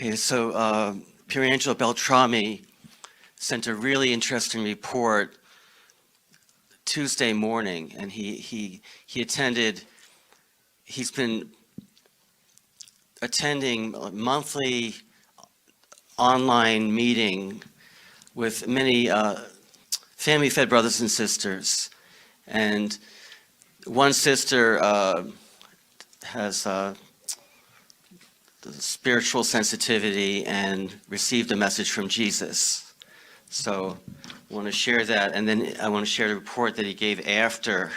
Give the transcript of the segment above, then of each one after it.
Okay, so Pierangelo Beltrami sent a really interesting report Tuesday morning, and he attended. He's been attending a monthly online meeting with many family-fed brothers and sisters, and one sister has spiritual sensitivity and received a message from Jesus. So I want to share that, and then I want to share the report that he gave after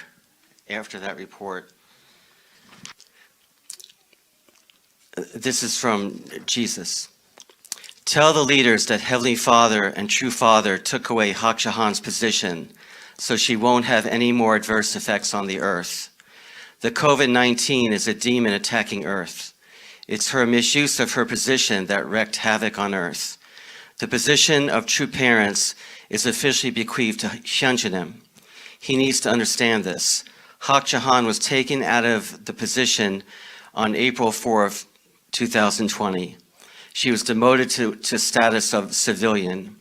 that report. This is from Jesus. Tell the leaders that Heavenly Father and True Father took away Hak Ja Han's position, so she won't have any more adverse effects on the earth. The COVID-19 is a demon attacking earth. It's her misuse of her position that wreaked havoc on earth. The position of true parents is officially bequeathed to Hyung Jin Nim. He needs to understand this. Hak Ja Han was taken out of the position on April 4th, 2020. She was demoted to status of civilian.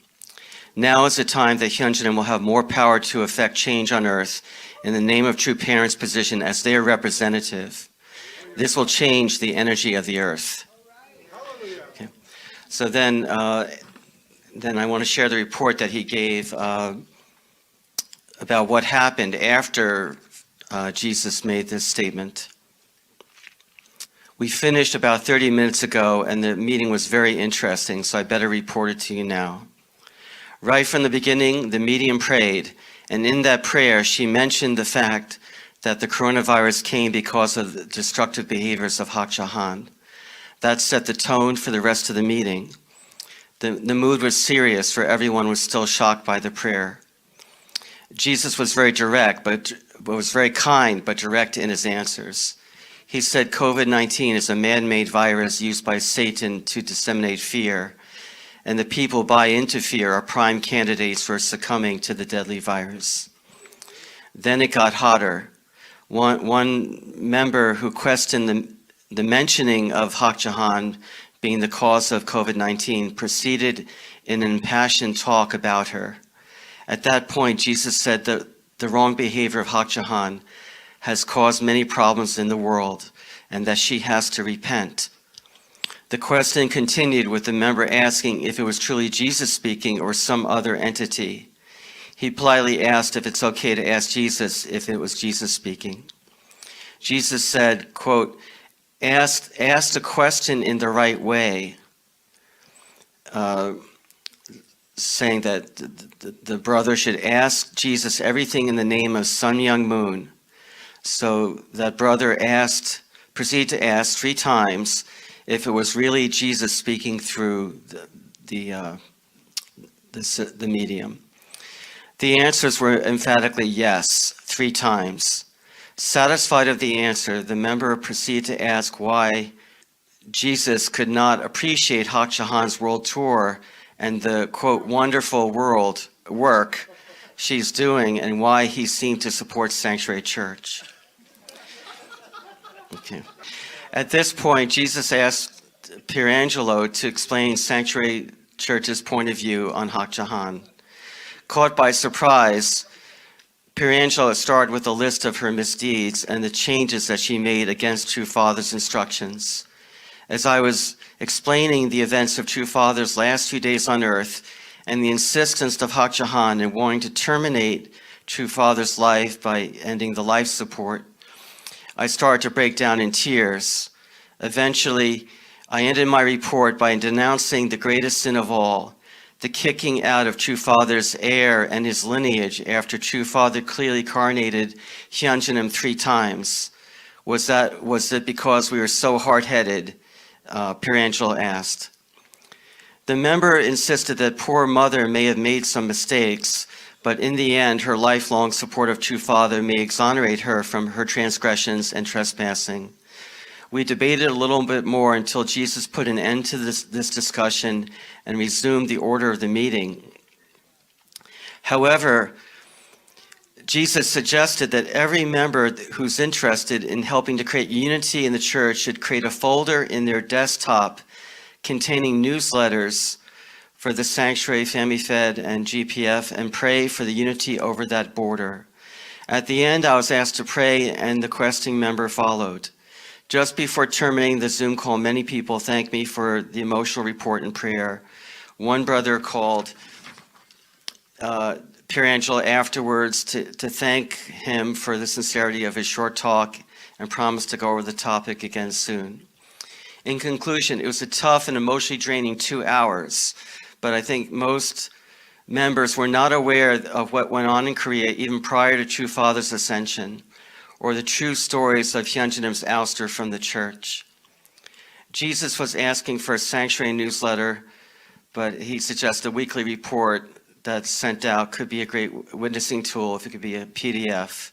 Now is the time that Hyung Jin Nim will have more power to affect change on earth in the name of true parents' position as their representative. This will change the energy of the earth. Okay. So then I want to share the report that he gave about what happened after Jesus made this statement. We finished about 30 minutes ago, and the meeting was very interesting, so I better report it to you now. Right from the beginning, the medium prayed, and in that prayer, she mentioned the fact that the coronavirus came because of the destructive behaviors of Hak Ja Han. That set the tone for the rest of the meeting. The mood was serious, for everyone was still shocked by the prayer. Jesus was very direct, but was very kind, but direct in his answers. He said COVID-19 is a man-made virus used by Satan to disseminate fear, and the people buy into fear are prime candidates for succumbing to the deadly virus. Then it got hotter. One member who questioned the mentioning of Hak Ja Han being the cause of COVID-19 proceeded in an impassioned talk about her. At that point, Jesus said that the wrong behavior of Hak Ja Han has caused many problems in the world and that she has to repent. The question continued with the member asking if it was truly Jesus speaking or some other entity. He politely asked if it's okay to ask Jesus if it was Jesus speaking. Jesus said, quote, ask the question in the right way, saying that the brother should ask Jesus everything in the name of Sun Myung Moon. So that brother proceeded to ask 3 times if it was really Jesus speaking through the medium. The answers were emphatically yes, 3 times. Satisfied of the answer, the member proceeded to ask why Jesus could not appreciate Hak Ja Han's world tour and the, quote, wonderful work she's doing, and why he seemed to support Sanctuary Church. Okay. At this point, Jesus asked Pierangelo to explain Sanctuary Church's point of view on Hak Ja Han. Caught by surprise, Pierangelo started with a list of her misdeeds and the changes that she made against True Father's instructions. As I was explaining the events of True Father's last few days on earth and the insistence of Hak Ja Han in wanting to terminate True Father's life by ending the life support, I started to break down in tears. Eventually, I ended my report by denouncing the greatest sin of all, the kicking out of True Father's heir and his lineage after True Father clearly carnated Hyung Jin Nim 3 times. Was it because we were so hard-headed? Pierangelo asked. The member insisted that poor mother may have made some mistakes, but in the end, her lifelong support of True Father may exonerate her from her transgressions and trespassing. We debated a little bit more until Jesus put an end to this discussion and resumed the order of the meeting. However, Jesus suggested that every member who's interested in helping to create unity in the church should create a folder in their desktop containing newsletters for the Sanctuary, Family Fed, and GPF, and pray for the unity over that border. At the end, I was asked to pray, and the questing member followed. Just before terminating the Zoom call, many people thanked me for the emotional report and prayer. One brother called Pierangelo afterwards to thank him for the sincerity of his short talk and promised to go over the topic again soon. In conclusion, it was a tough and emotionally draining 2 hours, but I think most members were not aware of what went on in Korea even prior to True Father's ascension, or the true stories of Hyung Jin Nim's ouster from the church. Jesus was asking for a sanctuary newsletter, but he suggested a weekly report that's sent out could be a great witnessing tool, if it could be a PDF,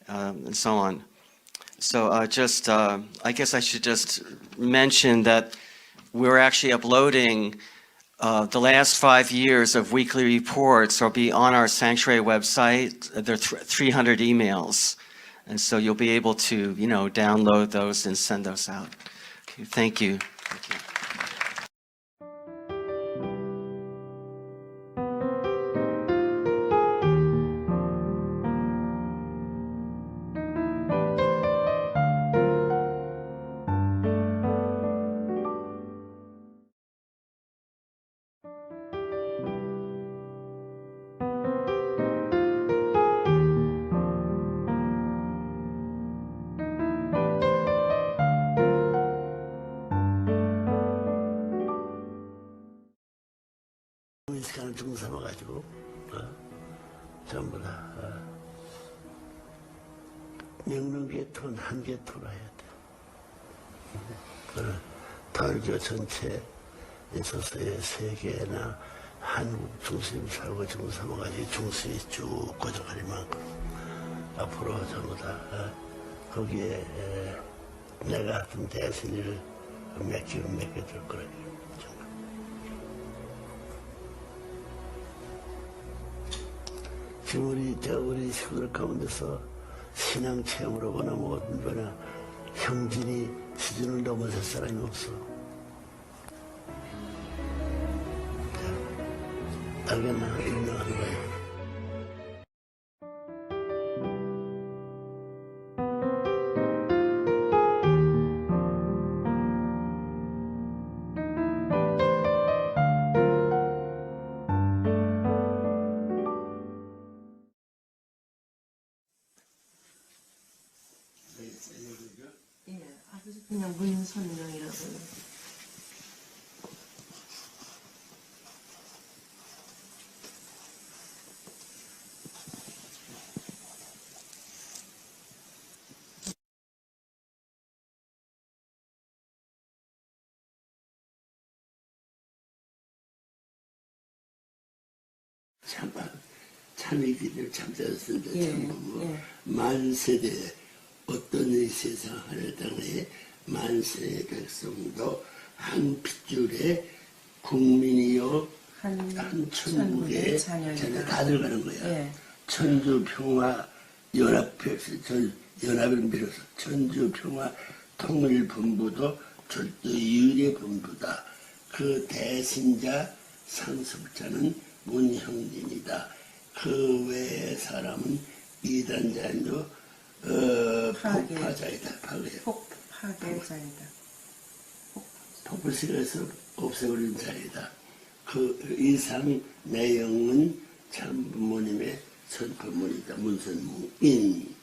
and so on. So I guess I should just mention that we're actually uploading the last 5 years of weekly reports will be on our sanctuary website. There are 300 emails. And so you'll be able to, download those and send those out. Okay, thank you. Thank you. 시간을 중 삼아가지고 전부 다 명령계 톤 한 개 토로 해야 돼. 달교 전체에 있어서의 세계나 한국 중심 살고 중 삼아가지고 중심이 쭉 고정할 만큼 앞으로 전부 다 거기에 내가 좀 대신을 맡겨줄 거라고. 지금 우리 식구들 가운데서 신앙 체험으로 보나 뭐든 거나 형진이 수준을 넘어설 사람이 없어. 알겠나? 인정하는 거야. 그냥 문선명이라고. 참이기를 참자였습니다. 참 만세대 어떤 이 세상 하늘 땅에 만세 백성도 한 핏줄의 국민이요 한 천국의 자녀 다 들어가는 거야. 예. 천주 평화 연합을 빌어서 천주 평화 통일 본부도 절도 유일의 본부다. 그 대신자 상속자는 문형진이다. 그 외의 사람은 이단자인도 폭파자이다. 폭파자이다. 폭포식에서 없애버린 자이다. 그 이상 내용은 참 부모님의 선포문이다. 문선무인.